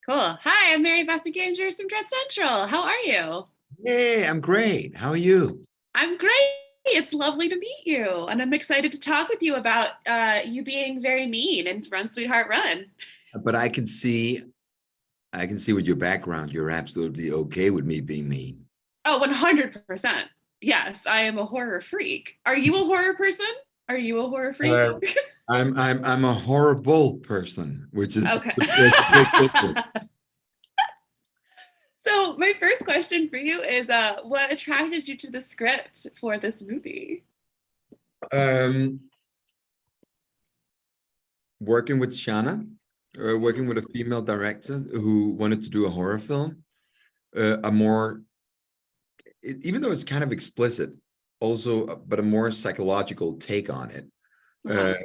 Cool. Hi, I'm Mary Beth McAndrews from Dread Central. How are you? Hey, I'm great. How are you? I'm great. It's lovely to meet you. And I'm excited to talk with you about you being very mean and Run, Sweetheart, Run. But I can see with your background, you're absolutely okay with me being mean. Oh, 100%. Yes, I am a horror freak. Are you a horror person? Are you a horror freak? Uh, I'm a horrible person, which is Okay. there's a big difference. So, my first question for you is what attracted you to the script for this movie? Um, Working with Shana, working with a female director who wanted to do a horror film, a more, even though it's kind of explicit, also, but a more psychological take on it. Uh-huh.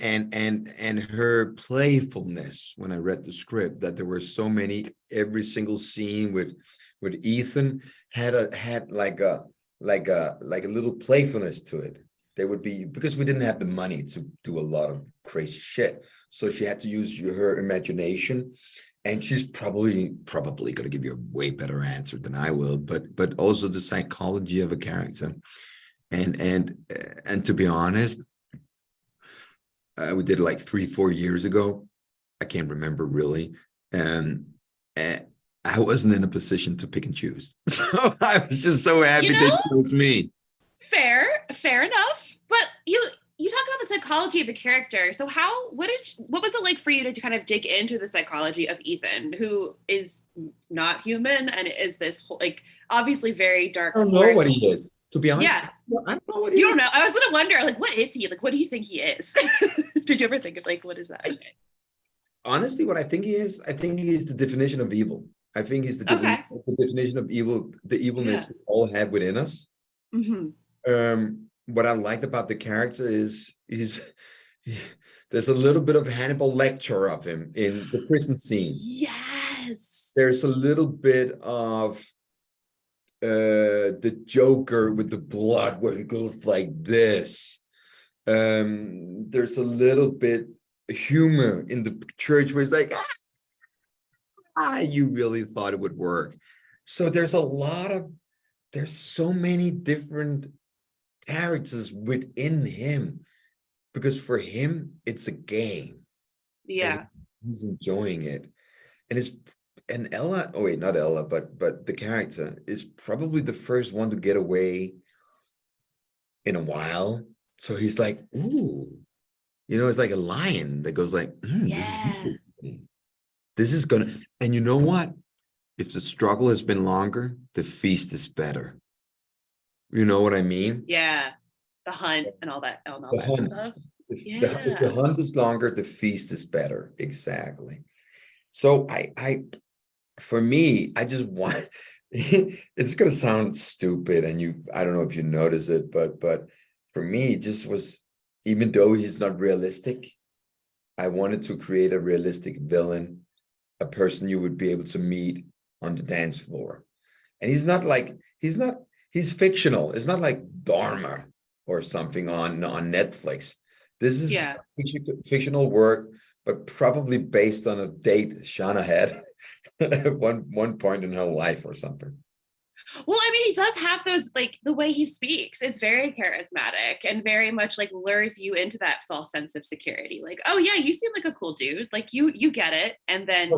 And her playfulness when I read the script, that there were so many, every single scene with Ethan had like a little playfulness to it. There would be, because we didn't have the money to do a lot of crazy shit, so she had to use her imagination, and she's probably going to give you a way better answer than I will, but also the psychology of a character. And to be honest, we did it like 3-4 years ago. I can't remember really. And I wasn't in a position to pick and choose. So I was just so You happy they know, chose me. fair enough. But you talk about the psychology of a character. So what was it like for you to kind of dig into the psychology of Ethan, who is not human and is this whole, like obviously very I dark don't know what force? he is. To be honest, Yeah. I don't know what he You don't is. know. I was gonna wonder, like, what is he? Like, what do you think he is? Did you ever think of like what is that? I, Honestly, what I think he is, I think he is the definition of evil. I think he's Okay. the definition of evil, the evilness Yeah. we all have within us. Hmm. What I liked about the character is he, there's a little bit of Hannibal Lecter of him in the prison scene. Yes. There's a little bit of the Joker with the blood where he goes like this. There's a little bit humor in the church where he's like, you really thought it would work. So there's so many different characters within him, because for him it's a game and Yeah. he's enjoying it. And it's and Ella, oh wait, not Ella, but the character is probably the first one to get away in a while. So he's like, ooh, it's like a lion that goes like, this is Yeah. interesting. This is gonna, and you know what? If the struggle has been longer, the feast is better. You know what I mean? Yeah. The hunt and all The that hunt. stuff. If the Yeah. hunt is longer, the feast is better. Exactly. So for me, I just want, it's gonna sound stupid, and I don't know if you notice it, but for me, it just was, even though he's not realistic, I wanted to create a realistic villain, a person you would be able to meet on the dance floor. And he's fictional. It's not like Dharma or something on Netflix. This is Yeah. fictional work, but probably based on a date Shauna had at one point in her life or something. Well, I mean, he does have those, like the way he speaks is very charismatic and very much like lures you into that false sense of security. Like, oh yeah, you seem like a cool dude. Like you get it. And then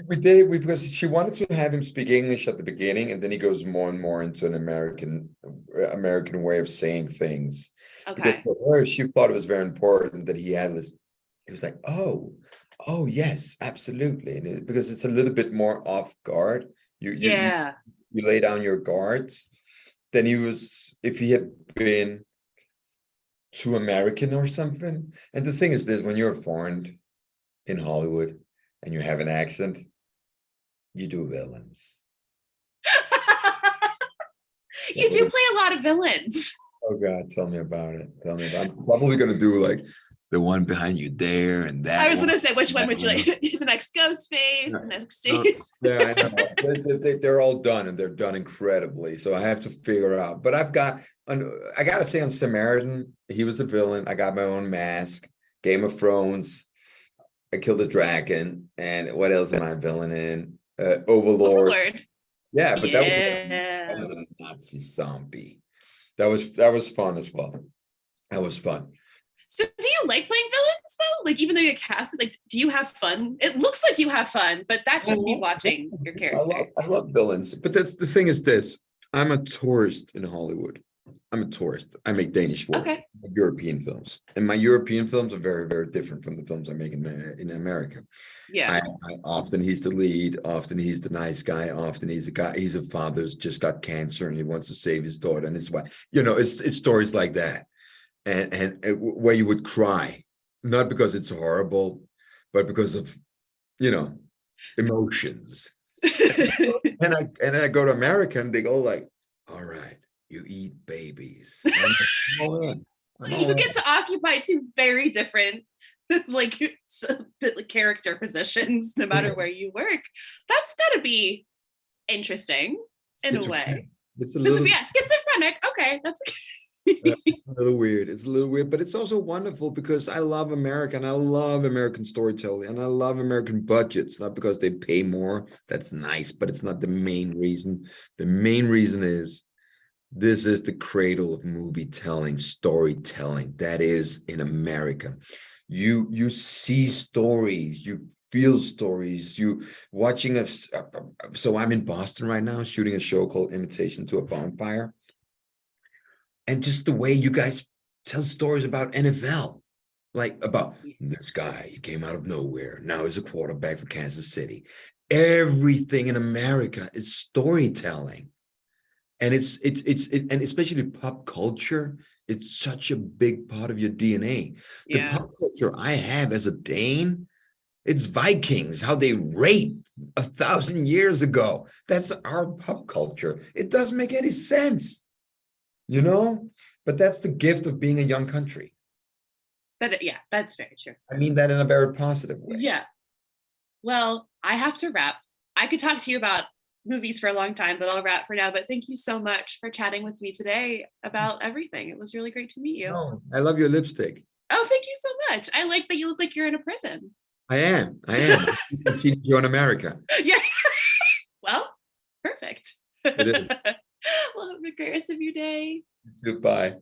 We because she wanted to have him speak English at the beginning, and then he goes more and more into an American way of saying things. Because okay. for her, she thought it was very important that he had this. He was like, oh yes, absolutely, because it's a little bit more off guard. Yeah. You lay down your guards. Then he was, if he had been too American or something. And the thing is this: when you're foreign in Hollywood and you have an accent, you do villains. You do play a lot of villains. Oh God, tell me about it. Tell me about it. I'm probably gonna do like the one behind you there and I that was one. gonna say, which one That would you one. like? The next ghost face, Yeah, the next no, face. yeah, I know. They're all done, and they're done incredibly. So I have to figure it out. But I gotta say, on Samaritan, he was a villain. I got my own mask. Game of Thrones. I killed a dragon. And what else am I a villain in? Overlord. Overlord. Yeah, but that Yeah. was a Nazi zombie. That was fun as well. That was fun. So do you like playing villains though? Like even though your cast is like, do you have fun? It looks like you have fun, but that's just me watching your character. I love villains, but that's the thing is this. I'm a tourist in Hollywood. I'm a tourist. I make Danish films, Okay. European films, and my European films are very, very different from the films I make in America. Yeah. I often he's the lead, often he's the nice guy, often he's a guy, he's a father who's just got cancer and he wants to save his daughter and his wife. It's stories like that, and where you would cry, not because it's horrible, but because of emotions. And I go to America and they go like, all right, you eat babies. I'm all in. You get to occupy two very different like character positions no matter where you work. That's gotta be interesting in a way. It's a little, yeah, schizophrenic. Okay, that's it's a little weird. It's a little weird, but it's also wonderful because I love America and I love American storytelling and I love American budgets, not because they pay more. That's nice, but it's not the main reason. The main reason is this is the cradle of movie telling, storytelling that is in America. You see stories, you feel stories, you watching so I'm in Boston right now shooting a show called Invitation to a Bonfire. And just the way you guys tell stories about NFL, like about this guy, he came out of nowhere. Now he's a quarterback for Kansas City. Everything in America is storytelling. And and especially pop culture, it's such a big part of your DNA. The pop culture I have as a Dane, it's Vikings, how they raped 1,000 years ago. That's our pop culture. It doesn't make any sense, but that's the gift of being a young country. But yeah, that's very true. I mean that in a very positive way. Yeah. Well, I have to wrap. I could talk to you about movies for a long time, but I'll wrap for now. But thank you so much for chatting with me today about everything. It was really great to meet you. Oh, I love your lipstick. Oh, thank you so much. I like that you look like you're in a prison. I am. I've seen you in America. Yeah. Well, perfect. It is. Well, have a great rest of your day. Goodbye.